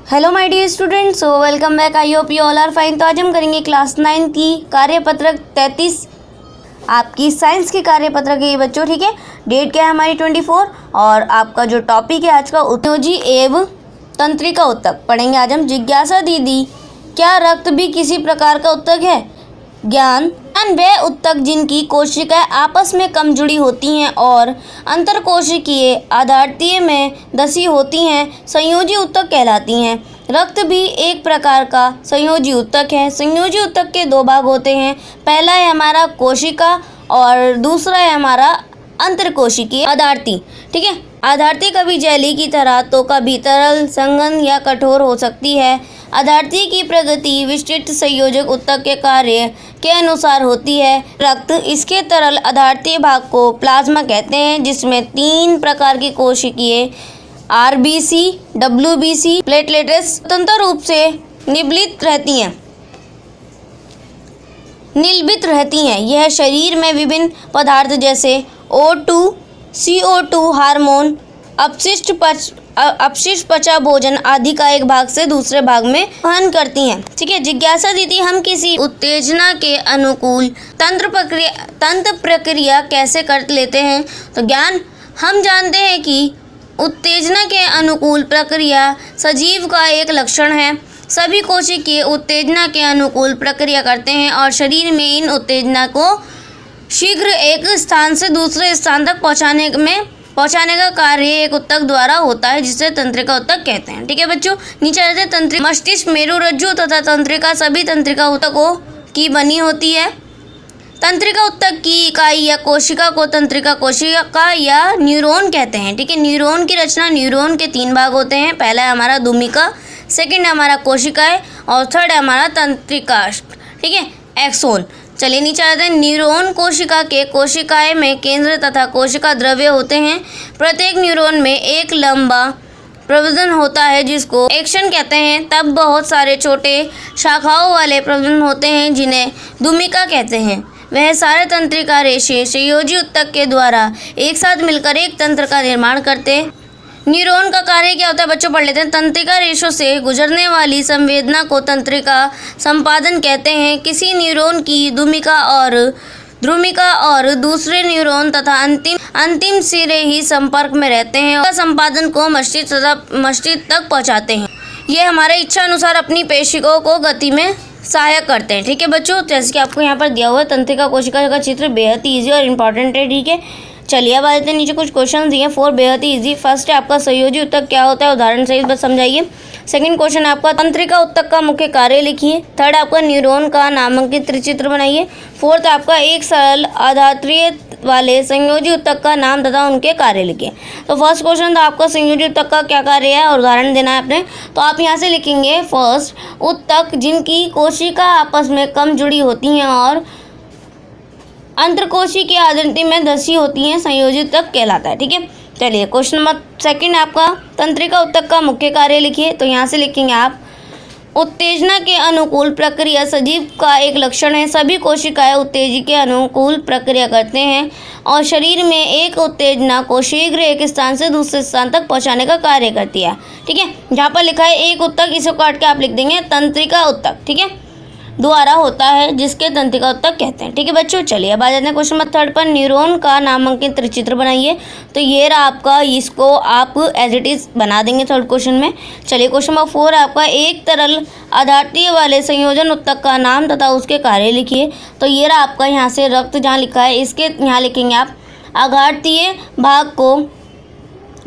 Hello my dear students, so welcome back. I hope you all are fine. तो आज हम करेंगे class 9 की कार्यपत्रक 33, आपकी साइंस की कार्यपत्रक है ये बच्चों, ठीक है। डेट क्या है हमारी 24 और आपका जो टॉपिक है आज का उत्योजी एवं तंत्रिका उत्तक पढ़ेंगे आज हम। जिज्ञासा दीदी, क्या रक्त भी किसी प्रकार का उत्तक है? ज्ञान वह उत्तक जिनकी कोशिकाएं आपस में कम जुड़ी होती हैं और अंतरकोशिकीय आधारतीय में धसी होती हैं, संयोजी उत्तक कहलाती हैं। रक्त भी एक प्रकार का संयोजी उत्तक है। संयोजी उत्तक के दो भाग होते हैं, पहला है हमारा कोशिका और दूसरा है हमारा अंतरकोशिकीय आधारती, ठीक है। आधारती कभी जेली की तरह तो कभी तरल, संघन या कठोर हो सकती है। आधारती की प्रगति विशिष्ट संयोजक उत्तक के कार्य के अनुसार होती है। रक्त इसके तरल आधारतीय भाग को प्लाज्मा कहते हैं, जिसमें 3 प्रकार की कोशिकीय आरबीसी, डब्ल्यूबीसी, प्लेटलेट्स स्वतंत्र रूप से निलंबित रहती हैं। यह शरीर में विभिन्न पदार्थ जैसे O2, CO2, हार्मोन, अपशिष्ट पचा भोजन आदि का एक भाग से दूसरे भाग में वहन करती हैं, ठीक है। जिज्ञासा दीदी, हम किसी उत्तेजना के अनुकूल तंत्र प्रक्रिया कैसे कर लेते हैं? तो ज्ञान, हम जानते हैं कि उत्तेजना के अनुकूल प्रक्रिया सजीव का एक लक्षण है। सभी कोशिकीय उत्तेजना के अनुकूल प्रक्रिया करते हैं और शरीर में इन उत्तेजना को शीघ्र एक स्थान से दूसरे स्थान तक पहुंचाने का कार्य एक उत्तक द्वारा होता है, जिसे तंत्रिका उत्तक कहते हैं, ठीक है बच्चों। नीचे रहते हैं तंत्रिका। मस्तिष्क, मेरुरज्जु तथा तंत्रिका सभी तंत्रिका उत्तकों की बनी होती है। तंत्रिका उत्तक की इकाई या कोशिका को तंत्रिका कोशिका या न्यूरॉन कहते हैं, ठीक है। न्यूरॉन की रचना, न्यूरॉन के 3 भाग होते हैं। पहला है हमारा दुमिका, सेकंड है हमारा कोशिकाएं और थर्ड है हमारा तंत्रिका, ठीक है, एक्सोन। चलिए नीचे आते हैं। न्यूरॉन कोशिकाएं में केंद्र तथा कोशिका द्रव्य होते हैं। प्रत्येक न्यूरॉन में एक लंबा प्रबंधन होता है जिसको एक्शन कहते हैं। तब बहुत सारे छोटे शाखाओं वाले प्रबंधन होते हैं जिन्हें दुमिका कहते हैं। वह सारे तंत्रिका रेशे संयोजी उत्तक के द्वारा एक साथ मिलकर एक तंत्र का निर्माण करते हैं। न्यूरॉन का कार्य क्या होता है बच्चों, पढ़ लेते हैं। तंत्रिका रेशों से गुजरने वाली संवेदना को तंत्रिका संपादन कहते हैं। किसी न्यूरॉन की ध्रुमिका और दूसरे न्यूरॉन तथा अंतिम सिरे ही संपर्क में रहते हैं और संपादन को मस्तिष्क तक पहुंचाते हैं। ये हमारे इच्छा अनुसार अपनी पेशियों को गति में सहायक करते हैं, ठीक है बच्चों। जैसे कि आपको यहाँ पर दिया हुआ है, तंत्रिका कोशिका का चित्र बेहद ही ईजी और इम्पॉर्टेंट है, ठीक है। चलिए अब आ जाते हैं, नीचे कुछ क्वेश्चन दिए हैं 4 बेहद ही ईजी। फर्स्ट है आपका संयोजी उत्तक क्या होता है, उदाहरण सहित बस समझाइए। सेकंड क्वेश्चन आपका तंत्रिका उत्तक का मुख्य कार्य लिखिए। थर्ड आपका न्यूरॉन का नामांकित त्रिचित्र बनाइए। फोर्थ आपका एक सरल आधारतीय वाले संयोजी उत्तक का नाम तथा उनके कार्य लिखिए। तो फर्स्ट क्वेश्चन था आपका संयोजी उत्तक का क्या कार्य है और उदाहरण देना है आपने। तो आप यहाँ से लिखेंगे फर्स्ट, उत्तक जिनकी कोशिका आपस में कम जुड़ी होती हैं और अंतरकोशिकीय आधारती में धसी होती हैं, संयोजी उत्तक कहलाता है, ठीक है। चलिए क्वेश्चन नंबर सेकंड आपका तंत्रिका उत्तक का मुख्य कार्य लिखिए। तो यहाँ से लिखेंगे आप, उत्तेजना के अनुकूल प्रक्रिया सजीव का एक लक्षण है। सभी कोशिकाएं उत्तेजना के अनुकूल प्रक्रिया करते हैं और शरीर में एक उत्तेजना को शीघ्र एक स्थान से दूसरे स्थान तक पहुंचाने का कार्य करती है, ठीक है। जहाँ पर लिखा है एक उत्तक, इसे काट के आप लिख देंगे तंत्रिका उत्तक, ठीक है, द्वारा होता है, जिसके तंत्रिका उत्तक कहते हैं, ठीक है बच्चों। चलिए अब आ जाते हैं क्वेश्चन नंबर थर्ड पर। न्यूरॉन का नामांकित त्रिचित्र बनाइए। तो ये रहा आपका, इसको आप एज इट इज़ बना देंगे थर्ड क्वेश्चन में। चलिए क्वेश्चन नंबर 4 आपका, एक तरल आधारतीय वाले संयोजन उत्तक का नाम तथा उसके कार्य लिखिए। तो ये रहा आपका, यहाँ से रक्त जहाँ लिखा है इसके यहाँ लिखेंगे आप आधारतीय भाग को,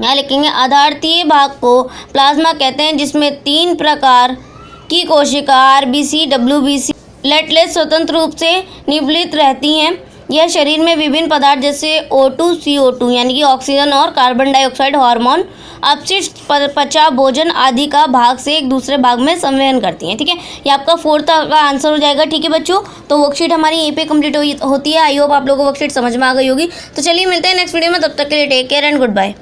यहाँ लिखेंगे आधारतीय भाग को प्लाज्मा कहते हैं, जिसमें 3 प्रकार की कोशिका आरबीसी, डब्ल्यूबीसी, प्लेटलेट्स स्वतंत्र रूप से निलंबित रहती हैं। यह शरीर में विभिन्न पदार्थ जैसे O2, CO2 यानी कि ऑक्सीजन और कार्बन डाइऑक्साइड, हार्मोन, अपशिष्ट पचा भोजन आदि का भाग से एक दूसरे भाग में संवहन करती हैं, ठीक है। ये आपका 4th का आंसर हो जाएगा, ठीक है बच्चों। तो वर्कशीट हमारी यहीं पे कंप्लीट होती है। आई होप आप लोगों को वर्कशीट समझ में आ गई होगी। तो चलिए मिलते हैं नेक्स्ट वीडियो में, तब तक के लिए take care and good bye.